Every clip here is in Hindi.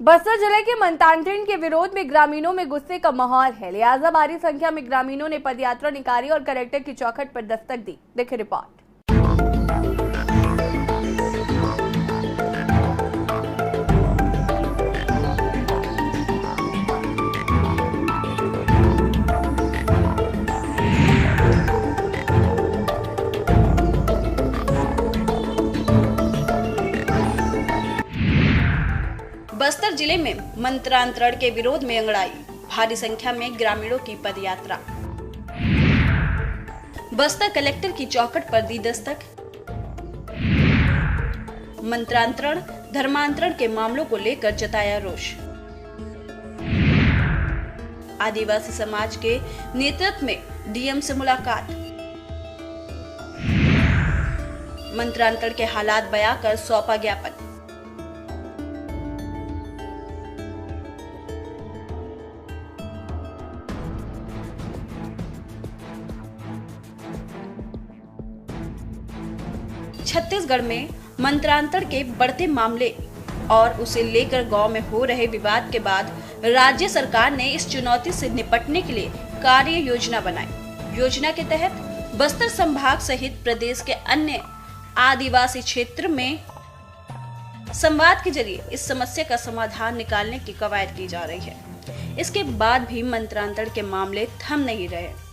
बस्तर जिले के मंतानटेन के विरोध में ग्रामीणों में गुस्से का माहौल है। लिहाजा भारी संख्या में ग्रामीणों ने पदयात्रा निकाली और कलेक्टर की चौखट पर दस्तक दी। देखिए रिपोर्ट। बस्तर जिले में मंत्रांतरण के विरोध में अंगड़ाई, भारी संख्या में ग्रामीणों की पदयात्रा। बस्तर कलेक्टर की चौखट पर दी दस्तक। मंत्रांतरण धर्मांतरण के मामलों को लेकर जताया रोष। आदिवासी समाज के नेतृत्व में डीएम से मुलाकात। मंत्रांतरण के हालात बयां कर सौंपा ज्ञापन। छत्तीसगढ़ में मंत्रांतरण के बढ़ते मामले और उसे लेकर गांव में हो रहे विवाद के बाद राज्य सरकार ने इस चुनौती से निपटने के लिए कार्य योजना बनाई। योजना के तहत बस्तर संभाग सहित प्रदेश के अन्य आदिवासी क्षेत्र में संवाद के जरिए इस समस्या का समाधान निकालने की कवायद की जा रही है। इसके बाद भी मंत्रांतरण के मामले थम नहीं रहे।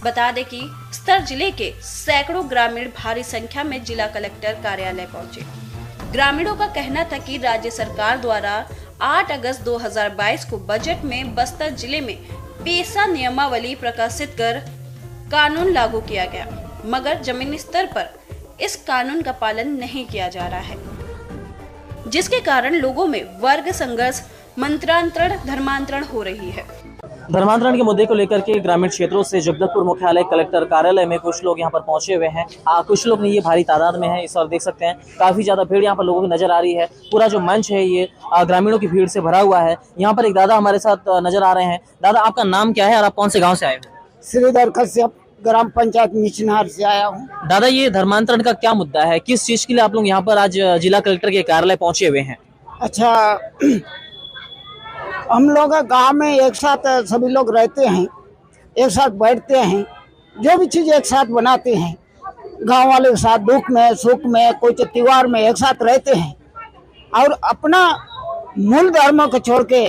बता दें कि बस्तर जिले के सैकड़ों ग्रामीण भारी संख्या में जिला कलेक्टर कार्यालय पहुंचे। ग्रामीणों का कहना था कि राज्य सरकार द्वारा 8 अगस्त 2022 को बजट में बस्तर जिले में पेशा नियमावली प्रकाशित कर कानून लागू किया गया, मगर जमीनी स्तर पर इस कानून का पालन नहीं किया जा रहा है, जिसके कारण लोगों में वर्ग संघर्ष, मंत्रांतरण, धर्मांतरण हो रही है। धर्मांतरण के मुद्दे को लेकर के ग्रामीण क्षेत्रों से जगदलपुर मुख्यालय कलेक्टर कार्यालय में कुछ लोग यहाँ पर पहुंचे हुए हैं। कुछ लोग नहीं, ये भारी तादाद में है। इस और देख सकते हैं काफी ज्यादा भीड़ यहाँ पर लोगों की नजर आ रही है। पूरा जो मंच है ये ग्रामीणों की भीड़ से भरा हुआ है। यहाँ पर एक दादा हमारे साथ नजर आ रहे हैं। दादा, आपका नाम क्या है और आप कौन से गाँव से आए हो? श्रीधर कश्यप, ग्राम पंचायत मिचनार से आया हूँ। दादा, ये धर्मांतरण का क्या मुद्दा है? किस चीज के लिए आप लोग यहाँ पर आज जिला कलेक्टर के कार्यालय पहुंचे हुए हैं? अच्छा, हम लोग गांव में एक साथ सभी लोग रहते हैं, एक साथ बैठते हैं, जो भी चीज़ एक साथ बनाते हैं, गांव वाले के साथ दुख में सुख में कोई त्योहार में एक साथ रहते हैं और अपना मूल धर्म को छोड़ के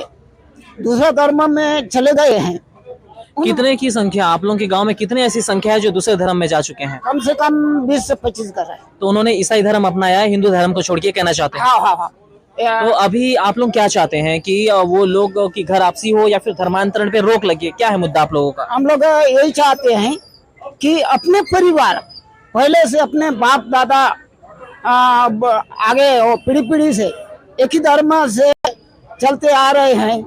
दूसरा धर्म में चले गए हैं। कितने की संख्या आप लोगों के गांव में, कितने ऐसी संख्या है जो दूसरे धर्म में जा चुके हैं? कम से कम 20 से 25 का है। तो उन्होंने ईसाई धर्म अपनाया है, हिंदू धर्म को छोड़ के कहना चाहते हैं? हाँ। तो अभी आप लोग क्या चाहते हैं कि वो लोग की घर आपसी हो या फिर धर्मांतरण पे रोक लगे? क्या है मुद्दा आप लोगों का? हम लोग यही चाहते हैं कि अपने परिवार पहले से अपने बाप दादा आगे पीढ़ी से एक ही धर्म से चलते आ रहे हैं,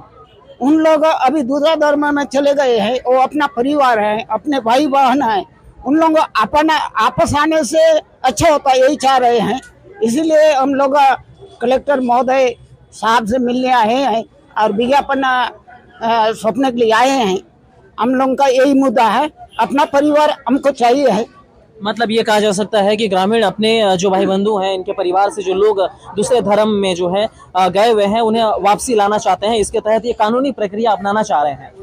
उन लोग अभी दूसरा धर्म में चले गए हैं। वो अपना परिवार है, अपने भाई बहन है, उन लोग अपना आपस आने से अच्छा होता है, यही चाह रहे हैं। इसीलिए हम लोग कलेक्टर महोदय साहब से मिलने आए हैं और विज्ञापन सौंपने के लिए आए हैं। हम लोगों का यही मुद्दा है, अपना परिवार हमको चाहिए है। मतलब ये कहा जा सकता है कि ग्रामीण अपने जो भाई बंधु हैं, इनके परिवार से जो लोग दूसरे धर्म में जो है गए हुए हैं, उन्हें वापसी लाना चाहते हैं। इसके तहत ये कानूनी प्रक्रिया अपनाना चाह रहे हैं।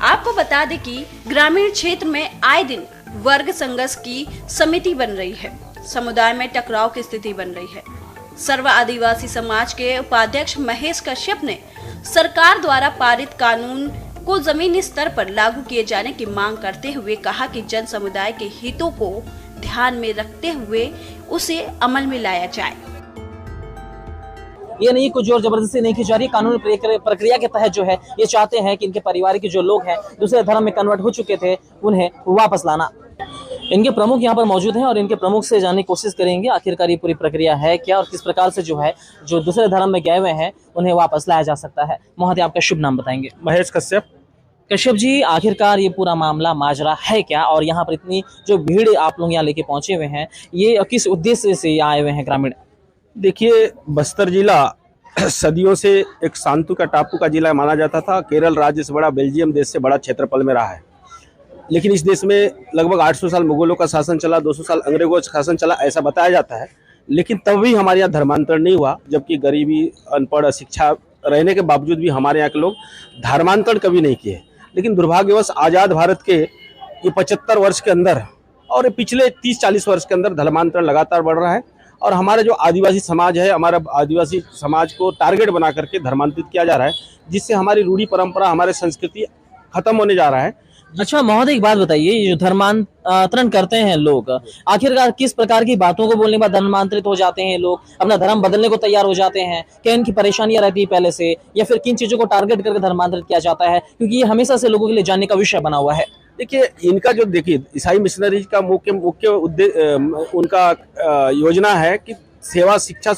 आपको बता दें कि ग्रामीण क्षेत्र में आए दिन वर्ग संघर्ष की समिति बन रही है, समुदाय में टकराव की स्थिति बन रही है। सर्व आदिवासी समाज के उपाध्यक्ष महेश कश्यप ने सरकार द्वारा पारित कानून को जमीनी स्तर पर लागू किए जाने की मांग करते हुए कहा कि जन समुदाय के हितों को ध्यान में रखते हुए उसे अमल में लाया जाए। ये नहीं कुछ जोर जबरदस्ती नहीं की जा रही। कानूनी प्रक्रिया के तहत जो है ये चाहते हैं कि इनके परिवार के जो लोग हैं दूसरे धर्म में कन्वर्ट हो चुके थे, उन्हें वापस लाना। इनके प्रमुख यहाँ पर मौजूद हैं और इनके प्रमुख से जानने की कोशिश करेंगे आखिरकार ये पूरी प्रक्रिया है क्या और किस प्रकार से जो है जो दूसरे धर्म में गए हुए हैं उन्हें वापस लाया जा सकता है। महोदय, आपका शुभ नाम बताएंगे? महेश कश्यप। कश्यप जी, आखिरकार ये पूरा मामला माजरा है क्या और यहाँ पर इतनी जो भीड़ आप लोग यहाँ लेके पहुंचे हुए हैं, ये किस उद्देश्य से आए हुए हैं ग्रामीण? देखिए, बस्तर जिला सदियों से एक शांति का टापू का जिला माना जाता था। केरल राज्य से बड़ा, बेल्जियम देश से बड़ा क्षेत्रफल में रहा है। लेकिन इस देश में लगभग 800 साल मुगलों का शासन चला, 200 साल अंग्रेजों का शासन चला, ऐसा बताया जाता है। लेकिन तब भी हमारे यहाँ धर्मांतरण नहीं हुआ, जबकि गरीबी, अनपढ़, शिक्षा रहने के बावजूद भी हमारे यहाँ के लोग धर्मांतरण कभी नहीं किए। लेकिन दुर्भाग्यवश आज़ाद भारत के ये 75 वर्ष के अंदर और पिछले 30-40 वर्ष के अंदर धर्मांतरण लगातार बढ़ रहा है और हमारा जो आदिवासी समाज है, हमारा आदिवासी समाज को टारगेट बना करके धर्मांतरित किया जा रहा है, जिससे हमारी रूढ़ी परंपरा, हमारे संस्कृति खत्म होने जा रहा है। अच्छा महोदय, एक बात बताइए, ये जो धर्मांतरण करते हैं लोग, आखिरकार किस प्रकार की बातों को बोलने के बाद धर्मांतरित हो जाते हैं लोग, अपना धर्म बदलने को तैयार हो जाते हैं? क्या इनकी परेशानियां रहती है पहले से, या फिर किन चीजों को टारगेट करके धर्मांतरित किया जाता है? क्योंकि ये हमेशा से लोगों के लिए जानने का विषय बना हुआ है। देखिए, इनका जो ईसाई मिशनरीज का मुख्य उद्देश्य, उनका योजना है कि सेवा, शिक्षा,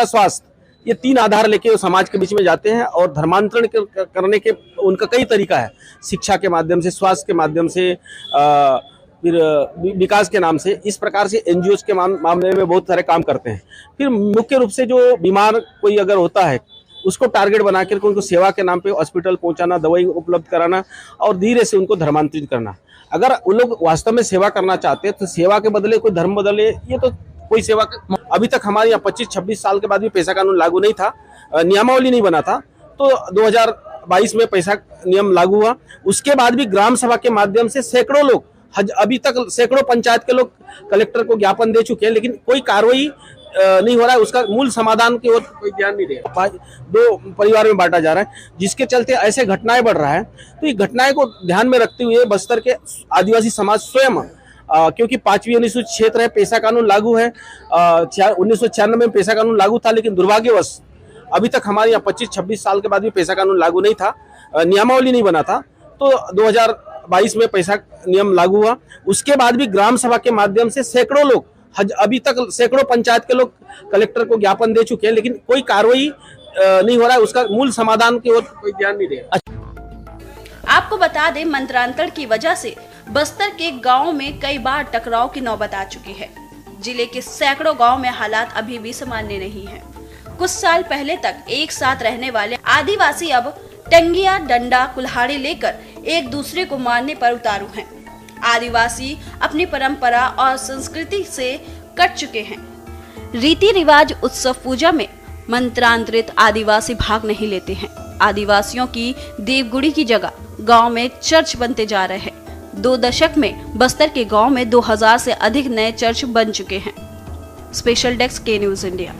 स्वास्थ्य, ये 3 आधार लेके वो समाज के बीच में जाते हैं और धर्मांतरण करने के उनका कई तरीका है। शिक्षा के माध्यम से, स्वास्थ्य के माध्यम से, फिर विकास के नाम से, इस प्रकार से एनजीओ के मामले में बहुत सारे काम करते हैं। फिर मुख्य रूप से जो बीमार कोई अगर होता है उसको टारगेट बना करके उनको सेवा के नाम पे हॉस्पिटल पहुंचाना, दवाई उपलब्ध कराना और धीरे से उनको धर्मांतरित करना। अगर उन लोग वास्तव में सेवा करना चाहते हैं तो सेवा के बदले कोई धर्म बदले, ये तो कोई सेवा। अभी तक हमारे यहाँ 25-26 साल के बाद भी पैसा कानून लागू नहीं था, नियमावली नहीं बना था, तो 2022 में पैसा नियम लागू हुआ। उसके बाद भी ग्राम सभा के माध्यम से सैकड़ों लोग, अभी तक सैकड़ों पंचायत के लोग कलेक्टर को ज्ञापन दे चुके हैं, लेकिन कोई कार्रवाई नहीं हो रहा है। उसका मूल समाधान की ओर कोई ध्यान नहीं दे रहा। 2 परिवार में बांटा जा रहा है, जिसके चलते ऐसे घटनाएं बढ़ रहा है। तो ये घटनाएं को ध्यान में रखते हुए बस्तर के आदिवासी समाज स्वयं, क्योंकि 5वीं अनुसूचित क्षेत्र है, पैसा कानून लागू है, 1996 में पैसा कानून लागू था, लेकिन दुर्भाग्यवश अभी तक हमारे यहाँ 25-26 साल के बाद भी पैसा कानून लागू नहीं था, नियमावली नहीं बना था। तो 2022 में पैसा नियम लागू हुआ। उसके बाद भी ग्राम सभा के माध्यम से सैकड़ों लोग, अभी तक सैकड़ों पंचायत के लोग कलेक्टर को ज्ञापन दे चुके हैं, लेकिन कोई कार्रवाई नहीं हो रहा है। उसका मूल समाधान की ओर कोई ध्यान नहीं दे रहा। आपको बता दें, मंत्रांतरण की वजह से बस्तर के गांव में कई बार टकराव की नौबत आ चुकी है। जिले के सैकड़ों गांव में हालात अभी भी सामान्य नहीं है। कुछ साल पहले तक एक साथ रहने वाले आदिवासी अब टंगिया, डंडा, कुल्हाड़ी लेकर एक दूसरे को मारने पर उतारू हैं। आदिवासी अपनी परंपरा और संस्कृति से कट चुके हैं। रीति रिवाज, उत्सव, पूजा में मंत्रांतरित आदिवासी भाग नहीं लेते हैं। आदिवासियों की देवगुड़ी की जगह गांव में चर्च बनते जा रहे हैं। 2 दशक में बस्तर के गांव में 2000 से अधिक नए चर्च बन चुके हैं। स्पेशल डेस्क, के न्यूज़ इंडिया।